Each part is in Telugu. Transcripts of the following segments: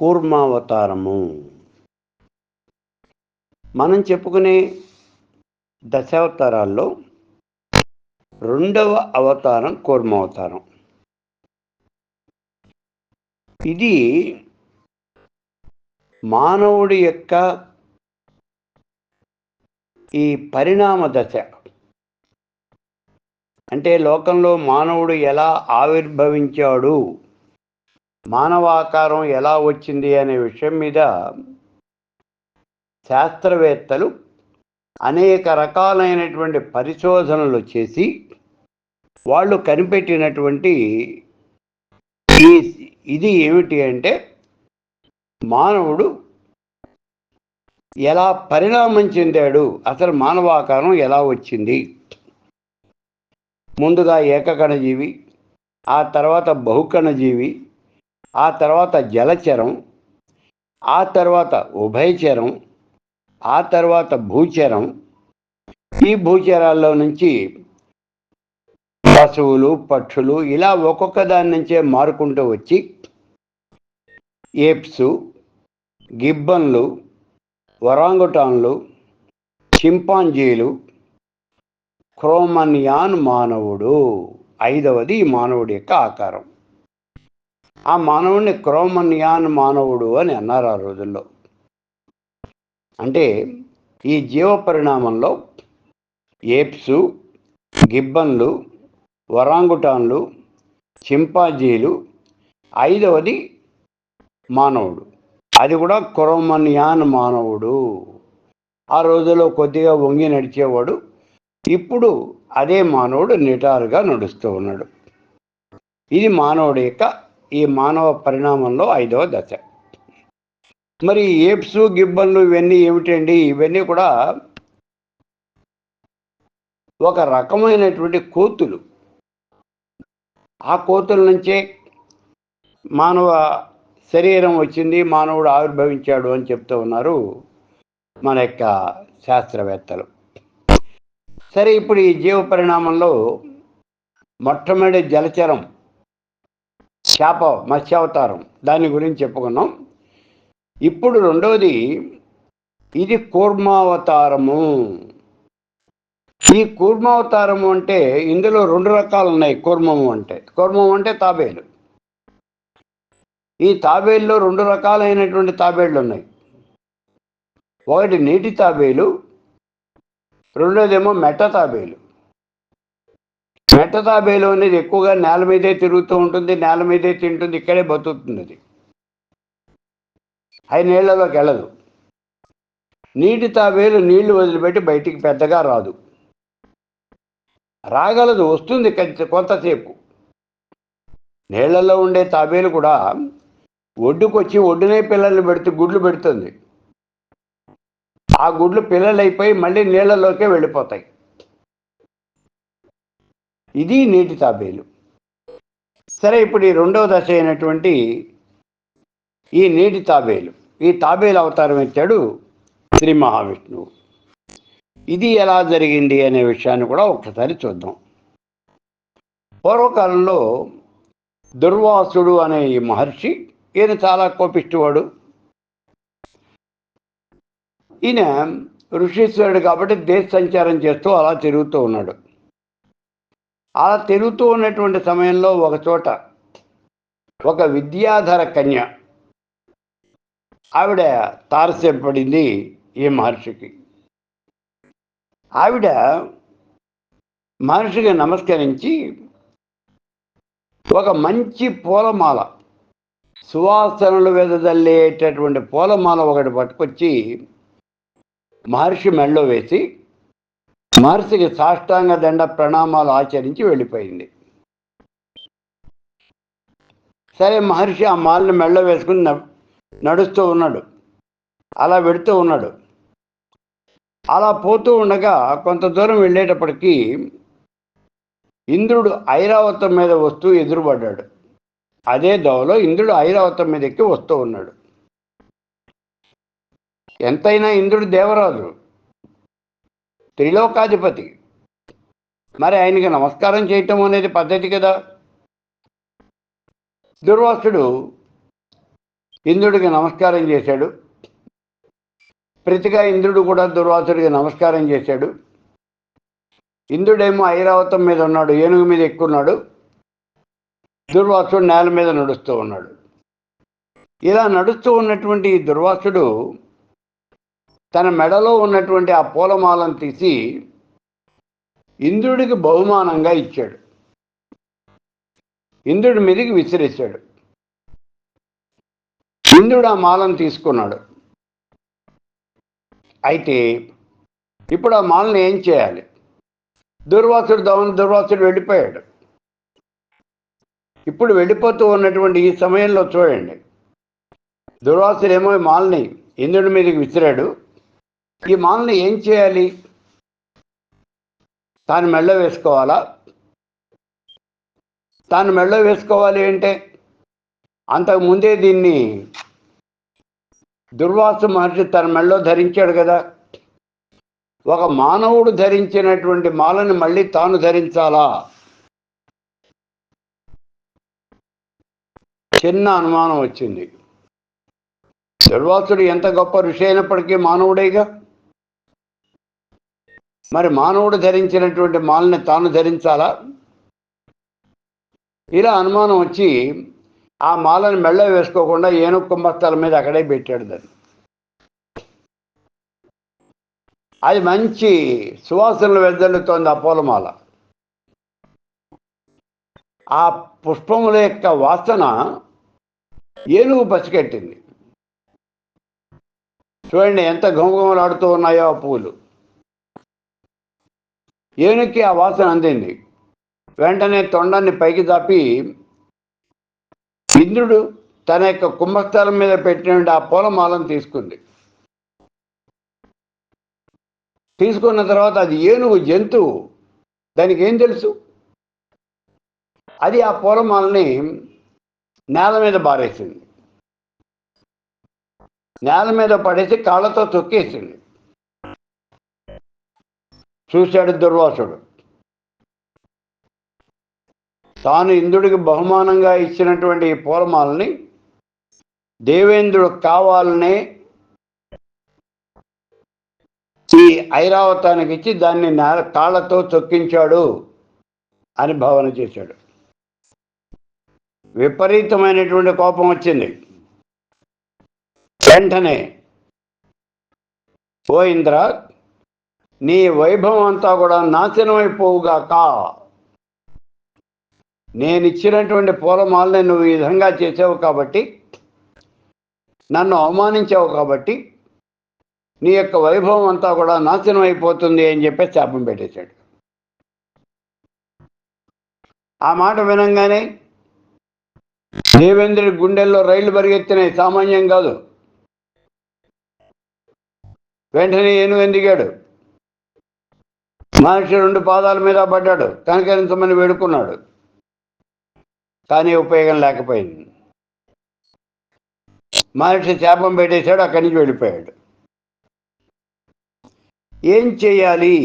కూర్మావతారము. మనం చెప్పుకునే దశావతారాల్లో రెండవ అవతారం కూర్మావతారం. ఇది మానవుడి యొక్క ఈ పరిణామ దశ. అంటే లోకంలో మానవుడు ఎలా ఆవిర్భవించాడు, మానవాకారం ఎలా వచ్చింది అనే విషయం మీద శాస్త్రవేత్తలు అనేక రకాలైనటువంటి పరిశోధనలు చేసి వాళ్ళు కనిపెట్టినటువంటి ఇది ఏమిటి అంటే, మానవుడు ఎలా పరిణామం చెందాడు, అసలు మానవాకారం ఎలా వచ్చింది. ముందుగా ఏకకణజీవి, ఆ తర్వాత బహుకణజీవి, ఆ తర్వాత జలచరం, ఆ తర్వాత ఉభయచరం, ఆ తర్వాత భూచరం. ఈ భూచరాల్లో నుంచి పశువులు, పక్షులు ఇలా ఒక్కొక్క దాని నుంచే మారుకుంటూ వచ్చి ఏప్సు, గిబ్బన్లు, ఒరాంగుటాన్లు, చింపాంజీలు, క్రోమనియాన్ మానవుడు. ఐదవది ఈ మానవుడి యొక్క ఆకారం. ఆ మానవుడిని క్రోమనియాన్ మానవుడు అని అన్నారు ఆ రోజుల్లో. అంటే ఈ జీవ పరిణామంలో ఏప్సు, గిబ్బన్లు, ఒరాంగుటాన్లు, చింపాంజీలు, ఐదవది మానవుడు. అది కూడా క్రోమనియాన్ మానవుడు. ఆ రోజుల్లో కొద్దిగా వంగి నడిచేవాడు. ఇప్పుడు అదే మానవుడు నిటారుగా నడుస్తూ ఉన్నాడు. ఇది మానవుడి యొక్క ఈ మానవ పరిణామంలో ఐదవ దశ. మరి ఏప్సు, గిబ్బన్లు ఇవన్నీ ఏమిటండి? ఇవన్నీ కూడా ఒక రకమైనటువంటి కోతులు. ఆ కోతుల నుంచే మానవ శరీరం వచ్చింది, మానవుడు ఆవిర్భవించాడు అని చెప్తూ ఉన్నారు మన యొక్క శాస్త్రవేత్తలు. సరే, ఇప్పుడు ఈ జీవ పరిణామంలో మొట్టమొదటి జలచరం, చేప, మత్స్యావతారం, దాని గురించి చెప్పుకున్నాం. ఇప్పుడు రెండవది ఇది కూర్మావతారము. ఈ కూర్మావతారము అంటే ఇందులో రెండు రకాలు ఉన్నాయి. కూర్మము అంటే తాబేలు. ఈ తాబేలులో రెండు రకాలైనటువంటి తాబేళ్ళు ఉన్నాయి. ఒకటి నీటి తాబేలు, రెండోదేమో మెట్ట తాబేలు. మెట్ట తాబేలు అనేది ఎక్కువగా నేల మీదే తిరుగుతూ ఉంటుంది, నేల మీదే తింటుంది, ఇక్కడే బతుకుతుంది. అది నీళ్లలోకి వెళ్ళదు. నీటి తాబేలు నీళ్లు వదిలిపెట్టి బయటికి పెద్దగా రాదు. రాగలదు, వస్తుంది కొంతసేపు. నీళ్లలో ఉండే తాబేలు కూడా ఒడ్డుకొచ్చి ఒడ్డునే పిల్లల్ని గుడ్లు పెడుతుంది. ఆ గుడ్లు పిల్లలు అయిపోయి మళ్ళీ నీళ్లలోకే వెళ్ళిపోతాయి. ఇది నీటి తాబేలు. సరే, ఇప్పుడు ఈ రెండవ దశ అయినటువంటి ఈ నీటి తాబేలు, ఈ తాబేలు అవతారం ఎత్తాడు శ్రీ మహావిష్ణువు. ఇది ఎలా జరిగింది అనే విషయాన్ని కూడా ఒకసారి చూద్దాం. పూర్వకాలంలో దుర్వాసుడు అనే ఈ మహర్షి, ఈయన చాలా కోపిష్టివాడు. ఈయన ఋషీశ్వరుడు కాబట్టి దేశ సంచారం చేస్తూ అలా తిరుగుతూ ఉన్నాడు. అలా తిరుగుతూ ఉన్నటువంటి సమయంలో ఒక చోట ఒక విద్యాధర కన్య, ఆవిడ తారసపడింది ఈ మహర్షికి. ఆవిడ మహర్షికి నమస్కరించి ఒక మంచి పూలమాల, సువాసనలు వెదజల్లేటటువంటి పూలమాల ఒకటి పట్టుకొచ్చి మహర్షి మెళ్ళో వేసి మహర్షికి సాష్టాంగ దండ ప్రణామాలు ఆచరించి వెళ్ళిపోయింది. సరే, మహర్షి ఆ మాలని మెళ్ళో వేసుకుని నడుస్తూ ఉన్నాడు, అలా వెడుతూ ఉన్నాడు. అలా పోతూ ఉండగా కొంత దూరం వెళ్ళేటప్పటికీ ఇంద్రుడు ఐరావతం మీద వస్తూ ఎదురుపడ్డాడు. అదే దోవలో ఇంద్రుడు ఐరావతం మీద ఎక్కి వస్తూ ఉన్నాడు. ఎంతైనా ఇంద్రుడు దేవరాజు, త్రిలోకాధిపతి. మరి ఆయనకి నమస్కారం చేయటం అనేది పద్ధతి కదా. దుర్వాసుడు ఇంద్రుడికి నమస్కారం చేశాడు. ప్రతిగా ఇంద్రుడు కూడా దుర్వాసుడికి నమస్కారం చేశాడు. ఇంద్రుడేమో ఐరావతం మీద ఉన్నాడు, ఏనుగు మీద ఎక్కున్నాడు. దుర్వాసుడు నేల మీద నడుస్తూ ఉన్నాడు. ఇలా నడుస్తూ ఉన్నటువంటి ఈ దుర్వాసుడు తన మెడలో ఉన్నటువంటి ఆ పూలమాలను తీసి ఇంద్రుడికి బహుమానంగా ఇచ్చాడు. ఇంద్రుడి మీదకి విసిరేశాడు. ఇంద్రుడు ఆ మాలను తీసుకున్నాడు. అయితే ఇప్పుడు ఆ మాలను ఏం చేయాలి? దుర్వాసుడు వెళ్ళిపోయాడు. ఇప్పుడు వెళ్ళిపోతూ ఉన్నటువంటి ఈ సమయంలో చూడండి, దుర్వాసుడు ఏమో ఈ మాలని ఇంద్రుడి మీదకి విసిరాడు. ఈ మాలని ఏం చేయాలి? తాను మెళ్ళ వేసుకోవాలా? తాను మెళ్ళ వేసుకోవాలి అంటే అంతకుముందే దీన్ని దుర్వాస మహర్షి తన మెళ్ళో ధరించాడు కదా. ఒక మానవుడు ధరించినటువంటి మాలను మళ్ళీ తాను ధరించాలా? చిన్న అనుమానం వచ్చింది. దుర్వాసుడు ఎంత గొప్ప ఋషి అయినప్పటికీ మానవుడేగా. మరి మానవుడు ధరించినటువంటి మాలని తాను ధరించాలా? ఇలా అనుమానం వచ్చి ఆ మాలను మెళ్ళ వేసుకోకుండా ఏనుగు కుంభస్థల మీద అక్కడే పెట్టాడు దాన్ని. అది మంచి సువాసనలు వెదజల్లుతోంది ఆ పూలమాల. ఆ పుష్పముల యొక్క వాసన ఏనుగు పసిగట్టింది. చూడండి ఎంత ఘుమఘుమలాడుతూ ఉన్నాయో ఆ పూలు. ఏనుగుకి ఆ వాసన అందింది. వెంటనే తొండాన్ని పైకి చాపి ఇంద్రుడు తన యొక్క కుంభస్థలం మీద పెట్టిన ఆ పూలమాలను తీసుకుంది. తీసుకున్న తర్వాత అది ఏనుగు జంతువు, దానికి ఏం తెలుసు? అది ఆ పూలమాలని నేల మీద బారేసింది. నేల మీద పడేసి కాళ్ళతో తొక్కేసింది. చూశాడు దుర్వాసుడు. తాను ఇంద్రుడికి బహుమానంగా ఇచ్చినటువంటి ఈ పూలమాలని దేవేంద్రుడు కావాలనే ఈ ఐరావతానికి ఇచ్చి దాన్ని కాళ్ళతో తొక్కించాడు అని భావన చేశాడు. విపరీతమైనటువంటి కోపం వచ్చింది. వెంటనే, ఓ ఇంద్ర, నీ వైభవం అంతా కూడా నాశనమైపోవుగాక. నేను ఇచ్చినటువంటి పూలమాలని నువ్వు ఈ విధంగా చేసావు కాబట్టి, నన్ను అవమానించావు కాబట్టి నీ యొక్క వైభవం అంతా కూడా నాశనం అయిపోతుంది అని చెప్పి శాపం పెట్టేశాడు. ఆ మాట వినంగానే దేవేంద్రుడి గుండెల్లో రైళ్లు పరిగెత్తినాయి, సామాన్యం కాదు. వెంటనే ఏనుగు దిగాడు. మహర్షి 2 పాదాల మీద పడ్డాడు, కనికరించమని వేడుకున్నాడు. కానీ ఉపయోగం లేకపోయింది. మహర్షి శాపం పెట్టేశాడు, అక్కడి నుంచి వెళ్ళిపోయాడు. ఏం చేయాలి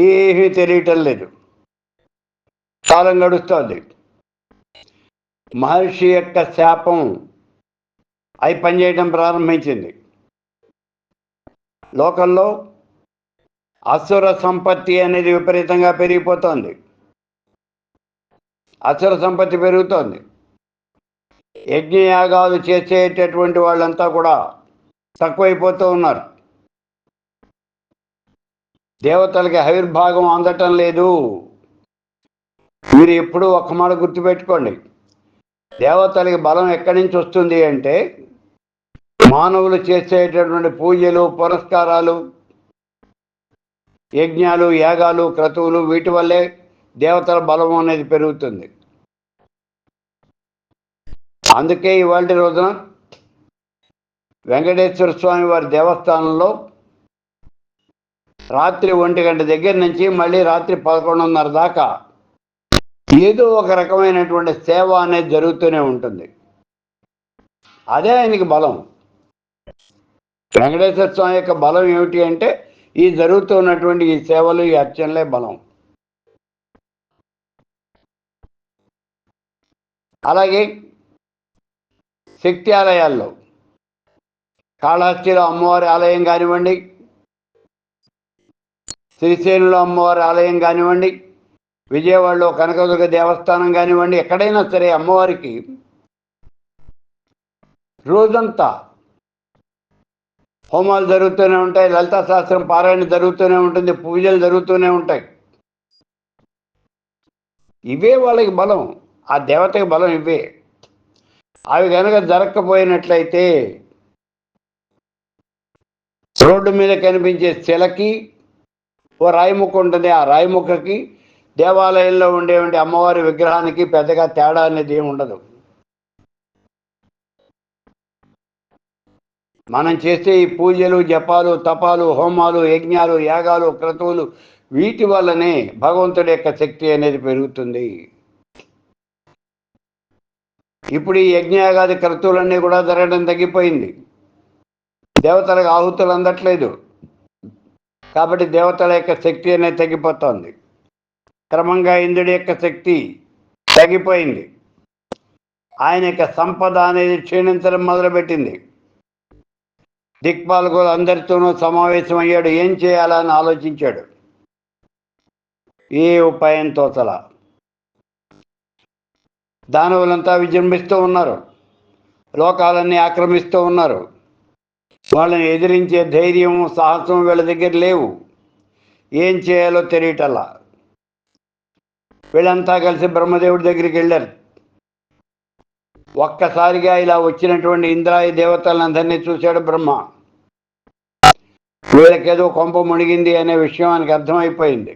ఏమీ తెలియటం లేదు. కాలం గడుస్తోంది. మహర్షి యొక్క శాపం అయి పనిచేయడం ప్రారంభించింది. లోకంలో అసుర సంపత్తి అనేది విపరీతంగా పెరిగిపోతోంది. అసుర సంపత్తి పెరుగుతోంది. యజ్ఞయాగాలు చేసేటటువంటి వాళ్ళంతా కూడా తక్కువైపోతూ ఉన్నారు. దేవతలకి ఆవిర్భాగం అందటం లేదు. మీరు ఎప్పుడూ ఒక్క మాట గుర్తుపెట్టుకోండి, దేవతలకి బలం ఎక్కడి నుంచి వస్తుంది అంటే మానవులు చేసేటటువంటి పూజలు, పురస్కారాలు, యజ్ఞాలు, యాగాలు, క్రతువులు, వీటి వల్లే దేవతల బలం అనేది పెరుగుతుంది. అందుకే ఇవాళ రోజున వెంకటేశ్వర స్వామి వారి దేవస్థానంలో రాత్రి 1 గంట దగ్గర నుంచి మళ్ళీ రాత్రి 11:30 దాకా ఏదో ఒక రకమైనటువంటి సేవ అనేది జరుగుతూనే ఉంటుంది. అదే ఆయనకి బలం. వెంకటేశ్వర స్వామి యొక్క బలం ఏమిటి అంటే ఈ జరుగుతున్నటువంటి ఈ సేవలు, ఈ అర్చనలే బలం. అలాగే శక్తి ఆలయాల్లో కాళహస్తిలో అమ్మవారి ఆలయం కానివ్వండి, శ్రీశైలంలో అమ్మవారి ఆలయం కానివ్వండి, విజయవాడలో కనకదుర్గ దేవస్థానం కానివ్వండి, ఎక్కడైనా సరే అమ్మవారికి రోజంతా హోమాలు జరుగుతూనే ఉంటాయి, లలితా శాస్త్రం పారాయణ జరుగుతూనే ఉంటుంది, పూజలు జరుగుతూనే ఉంటాయి. ఇవే వాళ్ళకి బలం, ఆ దేవతకి బలం ఇవే. అవి కనుక జరగకపోయినట్లయితే రోడ్డు మీద కనిపించే శిలకి ఓ రాయిముక్క ఉంటుంది, ఆ రాయిముక్కకి దేవాలయంలో ఉండేవంటి అమ్మవారి విగ్రహానికి పెద్దగా తేడా అనేది ఏమి ఉండదు. మనం చేసే ఈ పూజలు, జపాలు, తపాలు, హోమాలు, యజ్ఞాలు, యాగాలు, క్రతువులు, వీటి వల్లనే భగవంతుడి యొక్క శక్తి అనేది పెరుగుతుంది. ఇప్పుడు ఈ యజ్ఞయాగాది క్రతువులన్నీ కూడా జరగడం తగ్గిపోయింది. దేవతలకు ఆహుతులు అందట్లేదు, కాబట్టి దేవతల యొక్క శక్తి అనేది తగ్గిపోతుంది. క్రమంగా ఇంద్రుడి యొక్క శక్తి తగ్గిపోయింది, ఆయన యొక్క సంపద అనేది క్షీణించడం మొదలుపెట్టింది. దిక్పాలకులు అందరితోనూ సమావేశం అయ్యాడు, ఏం చేయాలని ఆలోచించాడు. ఏ ఉపాయం తోచల. దానవులంతా విజృంభిస్తూ ఉన్నారు, లోకాలన్నీ ఆక్రమిస్తూ ఉన్నారు. వాళ్ళని ఎదిరించే ధైర్యం, సాహసం వీళ్ళ దగ్గర లేవు. ఏం చేయాలో తెలియటల్లా. వీళ్ళంతా కలిసి బ్రహ్మదేవుడి దగ్గరికి వెళ్ళారు. ఒక్కసారిగా ఇలా వచ్చినటువంటి ఇంద్రాది దేవతలందరినీ చూశాడు బ్రహ్మ. వీళ్ళకేదో కొంప మునిగింది అనే విషయం ఆయనకు అర్థమైపోయింది.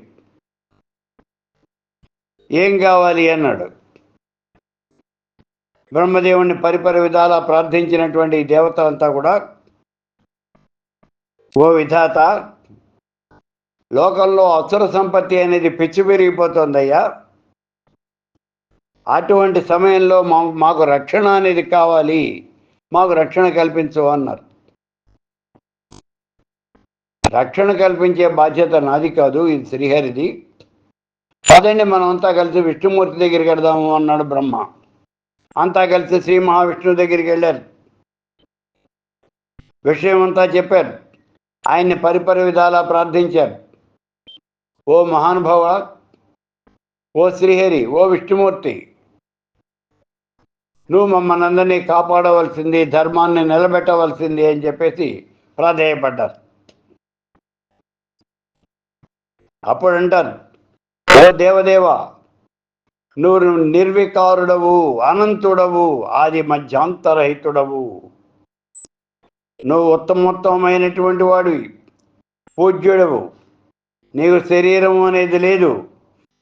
ఏం కావాలి అన్నాడు. బ్రహ్మదేవుణ్ణి పరిపరి విధాలా ప్రార్థించినటువంటి దేవతలంతా కూడా, ఓ విధాత, లోకంలో అసుర సంపత్తి అనేది పిచ్చి పెరిగిపోతుందయ్యా. అటువంటి సమయంలో మాకు రక్షణ అనేది కావాలి, మాకు రక్షణ కల్పించు అన్నారు. రక్షణ కల్పించే బాధ్యత నాది కాదు, ఇది శ్రీహరిది. అదండి, మనం అంతా కలిసి విష్ణుమూర్తి దగ్గరికి వెళ్దాము అన్నాడు బ్రహ్మ. అంతా కలిసి శ్రీ మహావిష్ణువు దగ్గరికి వెళ్ళారు. విషయం అంతా చెప్పారు. ఆయన్ని పరిపరి విధాలా ప్రార్థించారు. ఓ మహానుభావ, ఓ శ్రీహరి, ఓ విష్ణుమూర్తి, నువ్వు మమ్మల్ని అందరినీ కాపాడవలసింది, ధర్మాన్ని నిలబెట్టవలసింది అని చెప్పేసి ప్రాధేయపడ్డారు. అప్పుడు అంటారు, ఓ దేవదేవ, నువ్వు నిర్వికారుడవు, అనంతుడవు, ఆది మధ్యాంతరహితుడవు. నువ్వు ఉత్తమోత్తమైనటువంటి వాడివి, పూజ్యుడవు. నీకు శరీరం అనేది లేదు,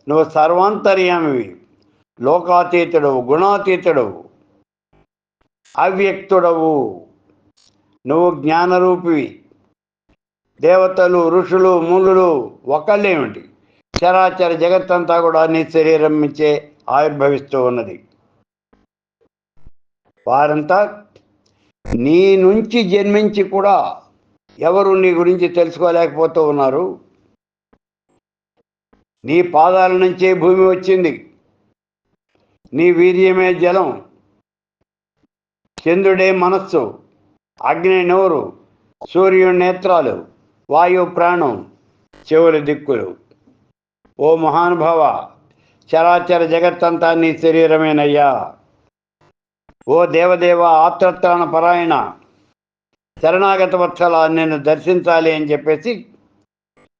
నువ్వు సర్వాంతర్యామివి, లోకాతీతుడవు, గుణాతీతుడవు, అవ్యక్తుడవు. నువ్వు జ్ఞానరూపివి. దేవతలు, ఋషులు, మునులు ఒకళ్ళేమిటి, చరాచర జగత్తంతా కూడా నీ శరీరం నుంచే ఆవిర్భవిస్తూ ఉన్నది. వారంతా నీ నుంచి జన్మించి కూడా ఎవరు నీ గురించి తెలుసుకోలేకపోతూ ఉన్నారు. నీ పాదాల నుంచే భూమి వచ్చింది, నీ వీర్యమే జలం, చంద్రుడే మనస్సు, అగ్ని నోరు, సూర్యుడి నేత్రాలు, వాయు ప్రాణం, చెవుల దిక్కులు. ఓ మహానుభావ, చరాచర జగత్తంతా నీ శరీరమేనయ్యా. ఓ దేవదేవ, ఆత్రత్రాణ పరాయణ, శరణాగత వత్సల, నిన్ను దర్శించాలి అని చెప్పేసి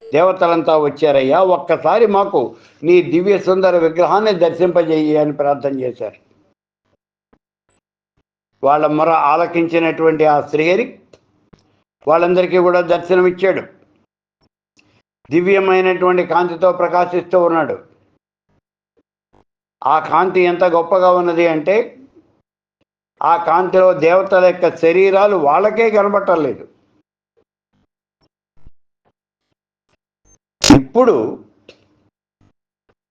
దేవతలంతా వచ్చారయ్యా. ఒక్కసారి మాకు నీ దివ్య సుందర విగ్రహాన్ని దర్శింపజేయి అని ప్రార్థన చేశారు. వాళ్ళ మొర ఆలకించినటువంటి ఆ శ్రీహరి వాళ్ళందరికీ కూడా దర్శనమిచ్చాడు. దివ్యమైనటువంటి కాంతితో ప్రకాశిస్తూ ఉన్నాడు. ఆ కాంతి ఎంత గొప్పగా ఉన్నది అంటే, ఆ కాంతిలో దేవతల యొక్క శరీరాలు వాళ్ళకే కనబట్టలేదు. ఇప్పుడు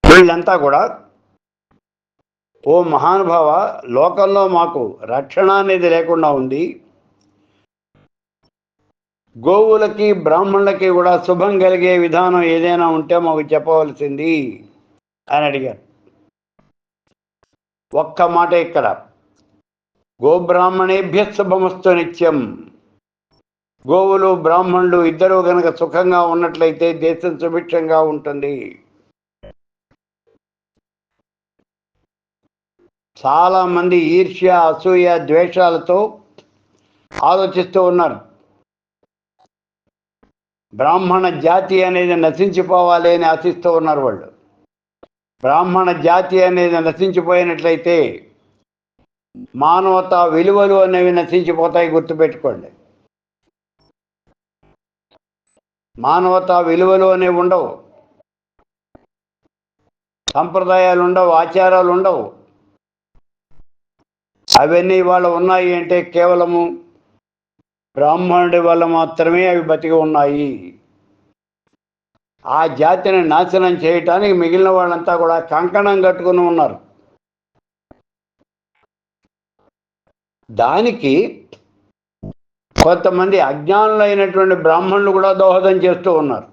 వీళ్ళంతా కూడా, ఓ మహానుభావ, లోకంలో మాకు రక్షణ అనేది లేకుండా ఉంది, గోవులకి బ్రాహ్మణులకి కూడా శుభం కలిగే విధానం ఏదైనా ఉంటే మాకు చెప్పవలసింది అని అడిగారు. ఒక్క మాట ఇక్కడ, గోబ్రాహ్మణేభ్య శుభమస్తు నిత్యం. గోవులు బ్రాహ్మణులు ఇద్దరూ గనక సుఖంగా ఉన్నట్లయితే దేశం సుభిక్షంగా ఉంటుంది. చాలామంది ఈర్ష్య, అసూయ, ద్వేషాలతో ఆలోచిస్తూ ఉన్నారు. బ్రాహ్మణ జాతి అనేది నశించిపోవాలి అని ఆశిస్తూ ఉన్నారు వాళ్ళు. బ్రాహ్మణ జాతి అనేది నశించిపోయినట్లయితే మానవతా విలువలు అనేవి నశించిపోతాయి. గుర్తుపెట్టుకోండి, మానవతా విలువలు అనేవి ఉండవు, సంప్రదాయాలు ఉండవు, ఆచారాలు ఉండవు. అవన్నీ వాళ్ళు ఉన్నాయి అంటే కేవలము బ్రాహ్మణుడి వల్ల మాత్రమే అవి బతికి ఉన్నాయి. ఆ జాతిని నాశనం చేయటానికి మిగిలిన వాళ్ళంతా కూడా కంకణం కట్టుకుని ఉన్నారు. దానికి కొంతమంది అజ్ఞానులైనటువంటి బ్రాహ్మణులు కూడా దోహదం చేస్తూ ఉన్నారు.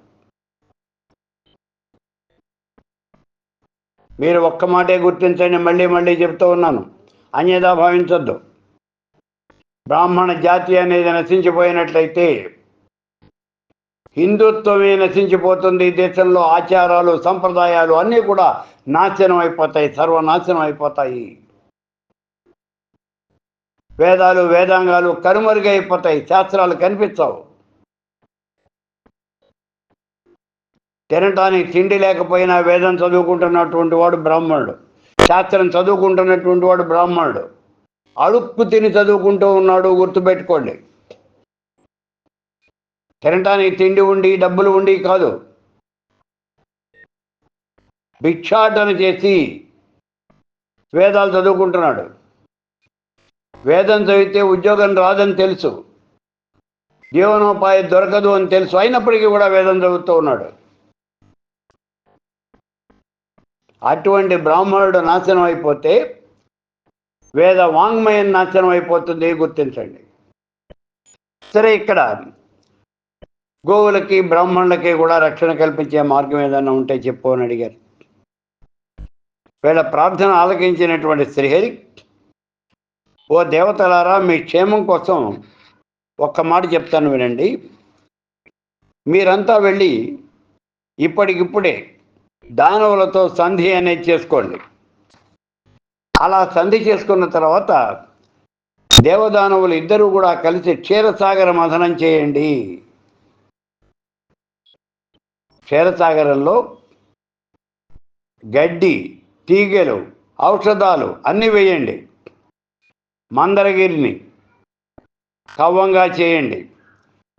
మీరు ఒక్క మాటే గుర్తించండి, మళ్ళీ మళ్ళీ చెప్తూ ఉన్నాను, అన్యదా భావించొద్దు. బ్రాహ్మణ జాతి అనేది నశించిపోయినట్లయితే హిందుత్వమే నశించిపోతుంది. దేశంలో ఆచారాలు, సంప్రదాయాలు అన్నీ కూడా నాశనం అయిపోతాయి, సర్వనాశనం అయిపోతాయి. వేదాలు, వేదాంగాలు కనుమరుగైపోతాయి, శాస్త్రాలు కనిపించవు. తినటానికి తిండి లేకపోయినా వేదం చదువుకుంటున్నటువంటి వాడు బ్రాహ్మణుడు, శాస్త్రం చదువుకుంటున్నటువంటి వాడు బ్రాహ్మణుడు. అడుక్కు తిని చదువుకుంటూ ఉన్నాడు, గుర్తుపెట్టుకోండి. తినటానికి తిండి ఉండి, డబ్బులు ఉండి కాదు, భిక్షాటన చేసి వేదాలు చదువుకుంటున్నాడు. వేదం చదివితే ఉద్యోగం రాదని తెలుసు, జీవనోపాయం దొరకదు అని తెలుసు, అయినప్పటికీ కూడా వేదం చదువుతూ ఉన్నాడు. అటువంటి బ్రాహ్మణుడు నాశనం అయిపోతే వేద వాంగ్మయం నాశనం అయిపోతుంది, గుర్తించండి. సరే, ఇక్కడ గోవులకి బ్రాహ్మణులకి కూడా రక్షణ కల్పించే మార్గం ఏదైనా ఉంటే చెప్పు అని అడిగారు. వీళ్ళ ప్రార్థన ఆలకించినటువంటి శ్రీహరి, ఓ దేవతలారా, మీ క్షేమం కోసం ఒక్క మాట చెప్తాను వినండి. మీరంతా వెళ్ళి ఇప్పటికిప్పుడే దానవులతో సంధి అనేది చేసుకోండి. అలా సంధి చేసుకున్న తర్వాత దేవదానవులు ఇద్దరూ కూడా కలిసి క్షీరసాగర మథనం చేయండి. క్షీరసాగరంలో గడ్డి, తీగెలు, ఔషధాలు అన్నీ వేయండి. మందరగిరిని కవ్వంగా చేయండి.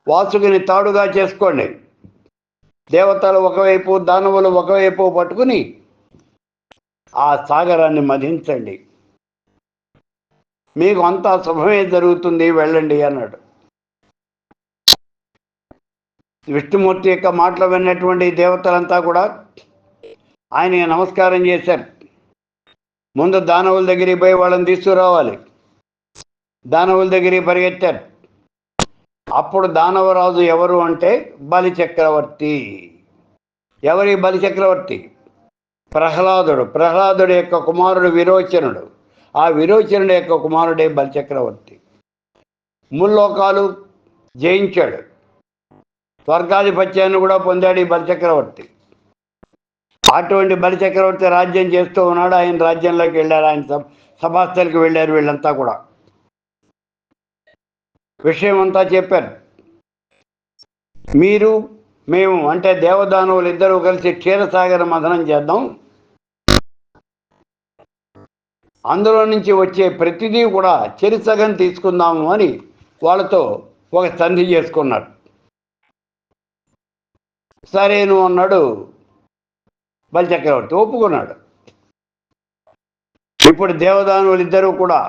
వాసుకిని తాడుగా చేసుకోండి. దేవతలు ఒకవైపు, దానవులు ఒకవైపు పట్టుకుని ఆ సాగరాన్ని మధించండి. మీకు అంతా శుభమే జరుగుతుంది, వెళ్ళండి అన్నాడు. విష్ణుమూర్తి యొక్క మాటలు విన్నటువంటి దేవతలంతా కూడా ఆయనకి నమస్కారం చేశారు. ముందు దానవుల దగ్గరికి పోయి వాళ్ళని తీసుకురావాలి. దానవుల దగ్గరికి పరిగెత్తారు. అప్పుడు దానవరాజు ఎవరు అంటే బలి చక్రవర్తి. ఎవరి బలి చక్రవర్తి? ప్రహ్లాదుడు. ప్రహ్లాదుడి యొక్క కుమారుడు విరోచనుడు. ఆ విరోచనుడి యొక్క కుమారుడే బలిచక్రవర్తి. ముల్లోకాలు జయించాడు, స్వర్గాధిపత్యాన్ని కూడా పొందాడు ఈ బలిచక్రవర్తి. అటువంటి బలిచక్రవర్తి రాజ్యం చేస్తూ ఉన్నాడు. ఆయన రాజ్యంలోకి వెళ్ళారు, ఆయన సభాస్థలికి వెళ్ళారు. వీళ్ళంతా కూడా విషయం అంతా చెప్పారు. మీరు, మేము అంటే దేవదానవులు ఇద్దరూ కలిసి క్షీరసాగర మథనం చేద్దాం, అందులో నుంచి వచ్చే ప్రతిదీ కూడా చెరిసగం తీసుకుందాము అని వాళ్ళతో ఒక సంధి చేసుకున్నారు. సరేను అన్నాడు బలిచక్రవర్తి, ఒప్పుకున్నాడు. ఇప్పుడు దేవదానువులు ఇద్దరూ కూడా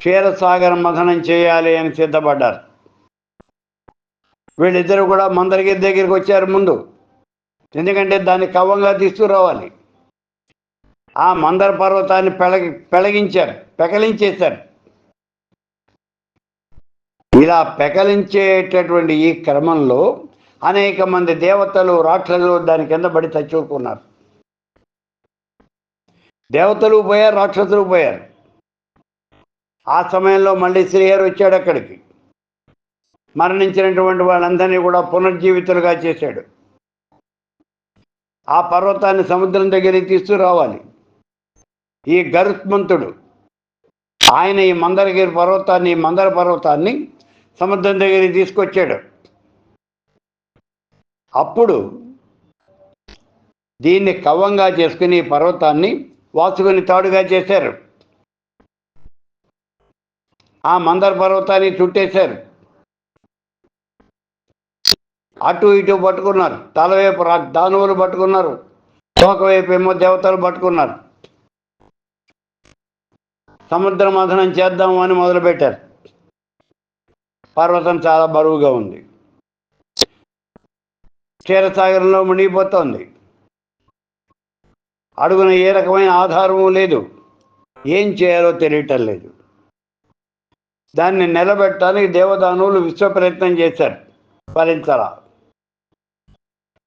క్షీరసాగర మథనం చేయాలి అని సిద్ధపడ్డారు. వీళ్ళిద్దరూ కూడా మందరగిరి దగ్గరికి వచ్చారు ముందు, ఎందుకంటే దాన్ని కవ్వంగా తీసుకురావాలి. ఆ మందర పర్వతాన్ని పెకలించేశారు. ఇలా పెకలించేటటువంటి ఈ క్రమంలో అనేక మంది దేవతలు, రాక్షసులు దాని కింద పడి చచ్చుకున్నారు. దేవతలు పోయారు, రాక్షసులు పోయారు. ఆ సమయంలో మళ్ళీ శ్రీహరి వచ్చాడు అక్కడికి. మరణించినటువంటి వాళ్ళందరినీ కూడా పునర్జీవితులుగా చేశాడు. ఆ పర్వతాన్ని సముద్రం దగ్గరికి తీసుకురావాలి. ఈ గరుత్మంతుడు ఆయన ఈ మందర పర్వతాన్ని సముద్రం దగ్గరికి తీసుకొచ్చాడు. అప్పుడు దీన్ని కవ్వంగా చేసుకుని ఈ పర్వతాన్ని వాసుకుని తాడుగా చేశారు. ఆ మందర పర్వతాన్ని చుట్టేశారు. అటు ఇటు పట్టుకున్నారు. తలవైపు దానవులు పట్టుకున్నారు, తోకవైపు ఏమో దేవతలు పట్టుకున్నారు. సముద్ర మథనం చేద్దాము అని మొదలుపెట్టారు. పర్వతం చాలా బరువుగా ఉంది, క్షీరసాగరంలో మునిగిపోతోంది. అడుగున ఏ రకమైన ఆధారము లేదు, ఏం చేయాలో తెలియటం లేదు. దాన్ని నిలబెట్టడానికి దేవదానువులు విశ్వ ప్రయత్నం చేశారు, ఫలించరా.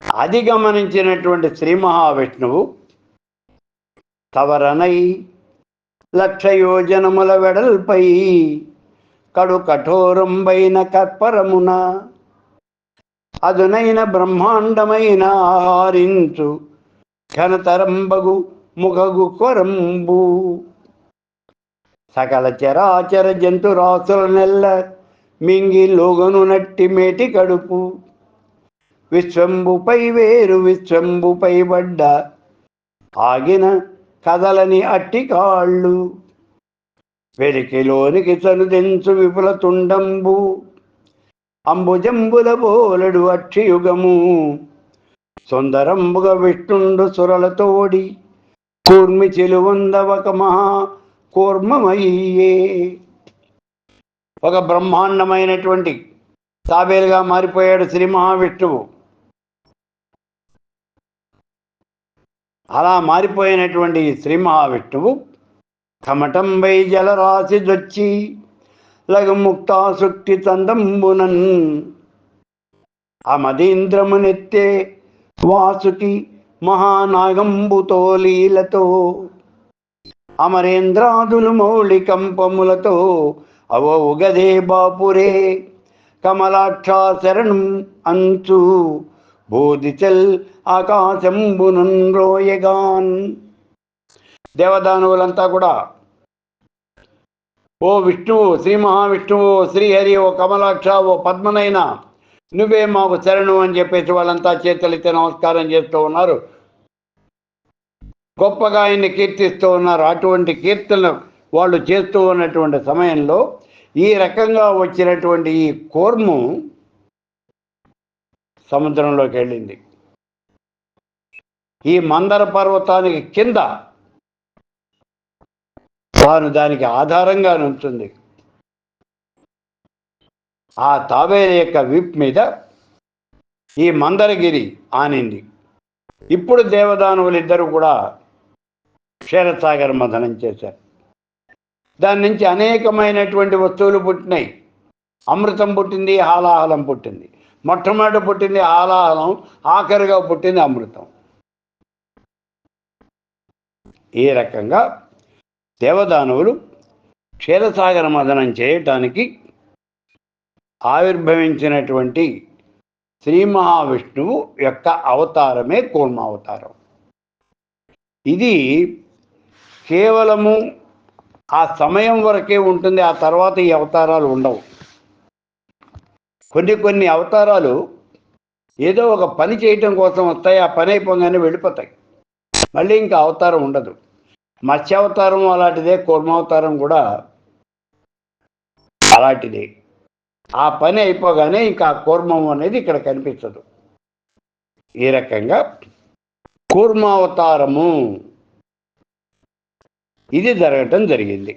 అది గమనించినటువంటి శ్రీ మహావిష్ణువు తవరనై 1,00,000 యోజనముల వెడల్పై కడు కఠోరంబైన కర్పరమున అదునైన బ్రహ్మాండమైన ఆహారించు ఘనతరంబగు ముఖగు కొరంబు సకల చరాచర జంతురాసుల నెల్ల మింగి లోగను నట్టి మేటి కడుపు విశ్వంబుపై వేరు విశ్వంబుపై పడ్డ ఆగిన కదలని అట్టి కాళ్ళు వెలికిలోనికి చనుదెంచు విపుల తుండంబు అంబుజంబుల బోలెడు అక్షియుగము సుందరంబుగ విష్ణుండు సురలతోడి కూర్మి చెలువందవక మహా కూర్మమయ్యే. ఒక బ్రహ్మాండమైనటువంటి తాబేలుగా మారిపోయాడు శ్రీ మహావిష్ణువు. అలా మారిపోయినటువంటి శ్రీ మహావిష్ణువు కమటంబై జలరాశి దొచ్చి లఘుముక్తాసుక్తి తందంబునన్ అమదీంద్రమునెత్తే వాసుకి మహానాగంబుతో లీలతో అమరేంద్రాదులు మౌళికంపములతో అవోగదే బాపురే కమలాక్షా శరణం అంచు బోధిచల్ ఆకాశంబునున్ రోయగాన్. దేవదానవులంతా కూడా ఓ విష్ణువు, శ్రీ మహావిష్ణువు, శ్రీహరి, ఓ కమలాక్ష, ఓ పద్మనైనా నువ్వే మాకు శరణు అని చెప్పేసి వాళ్ళంతా చేతులెత్తి నమస్కారం చేస్తూ ఉన్నారు, గొప్పగా ఆయన్ని కీర్తిస్తూ ఉన్నారు. అటువంటి కీర్తనలు వాళ్ళు చేస్తూ ఉన్నటువంటి సమయంలో ఈ రకంగా వచ్చినటువంటి ఈ కూర్ము సముద్రంలోకి వెళ్ళింది. ఈ మందర పర్వతానికి కింద తాను దానికి ఆధారంగా నుంచుంది. ఆ తాబేలు యొక్క వీప్ మీద ఈ మందరగిరి ఆనింది. ఇప్పుడు దేవదానవులిద్దరూ కూడా క్షీరసాగర మథనం చేశారు. దాని నుంచి అనేకమైనటువంటి వస్తువులు పుట్టినాయి. అమృతం పుట్టింది, హాలాహలం పుట్టింది. మొట్టమొదటి పుట్టింది హాలాహలం, ఆఖరిగా పుట్టింది అమృతం. ఈ రకంగా దేవదానవులు క్షీరసాగర మథనం చేయటానికి ఆవిర్భవించినటువంటి శ్రీ మహావిష్ణువు యొక్క అవతారమే కూర్మావతారం. ఇది కేవలము ఆ సమయం వరకే ఉంటుంది, ఆ తర్వాత ఈ అవతారాలు ఉండవు. కొన్ని అవతారాలు ఏదో ఒక పని చేయటం కోసం వస్తాయి, ఆ పని అయిపోగానే వెళ్ళిపోతాయి, మళ్ళీ ఇంకా అవతారం ఉండదు. మత్స్యావతారం అలాంటిదే, కూర్మావతారం కూడా అలాంటిదే. ఆ పని అయిపోగానే ఇంకా ఆ కూర్మం అనేది ఇక్కడ కనిపించదు. ఈ రకంగా కూర్మావతారము ఇది జరగటం జరిగింది.